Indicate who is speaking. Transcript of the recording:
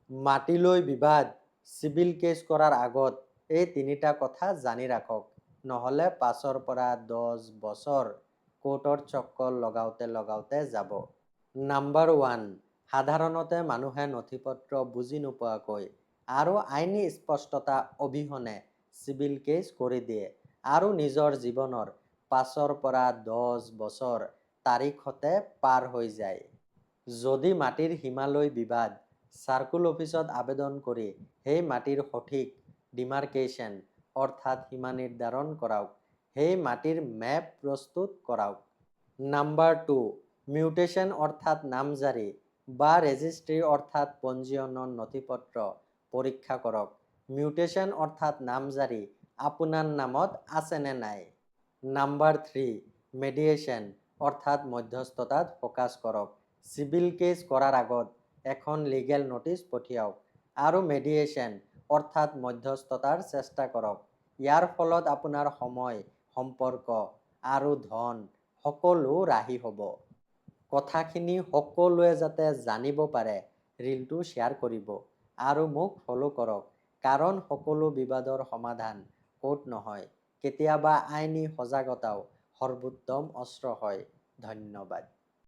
Speaker 1: মাটিলৈ বিবাদ civil cash কৰাৰ আগত এই তিনিটা কথা জানি ৰাখক, নহ'লে পাছৰ পৰা 10 বছৰ কোৰ্টৰ চক্কৰ লগাওঁতে যাব। নাম্বাৰ 1, সাধাৰণতে মানুহে নথিপত্ৰ বুজি নোপোৱাকৈ আৰু আইনী স্পষ্টতা অবিহনে চিভিল কেছ কৰি দিয়ে আৰু নিজৰ জীৱনৰ 5 পৰা 10 বছৰ তাৰিখতে পাৰ হৈ যায়। যদি মাটিৰ সীমালৈ বিবাদ চাৰ্কুল অফিচত আবেদন কৰি সেই মাটিৰ সঠিক ডিমাৰ্কেশ্যন অৰ্থাৎ সীমা নিৰ্ধাৰণ কৰাওক, সেই মাটিৰ মেপ প্ৰস্তুত কৰাওক। নাম্বাৰ 2, মিউটেশ্যন অৰ্থাৎ নামজাৰি বা ৰেজিষ্ট্ৰি অৰ্থাৎ পঞ্জীয়নৰ নথিপত্ৰ পৰীক্ষা কৰক। মিউটেশ্যন অৰ্থাৎ নামজাৰি আপোনাৰ নামত আছে নে নাই। নাম্বাৰ 3, মেডিয়েশ্যন অৰ্থাৎ মধ্যস্থতাত ফ'কাছ কৰক। চিভিল কেছ কৰাৰ আগত এখন লিগেল নটিচ পঠিয়াওক আৰু মেডিয়েশ্যন অৰ্থাৎ মধ্যস্থতাৰ চেষ্টা কৰক। ইয়াৰ ফলত আপোনাৰ সময়, সম্পৰ্ক আৰু ধন সকলো ৰাহি হ'ব। কথাখিনি সকলোৱে যাতে জানিব পাৰে, ৰীলটো শ্বেয়াৰ কৰিব আৰু মোক ফ'ল' কৰক, কাৰণ সকলো বিবাদৰ সমাধান কোৰ্ট নহয়, কেতিয়াবা আইনী সজাগতাও সৰ্বোত্তম অস্ত্ৰ হয়। ধন্যবাদ।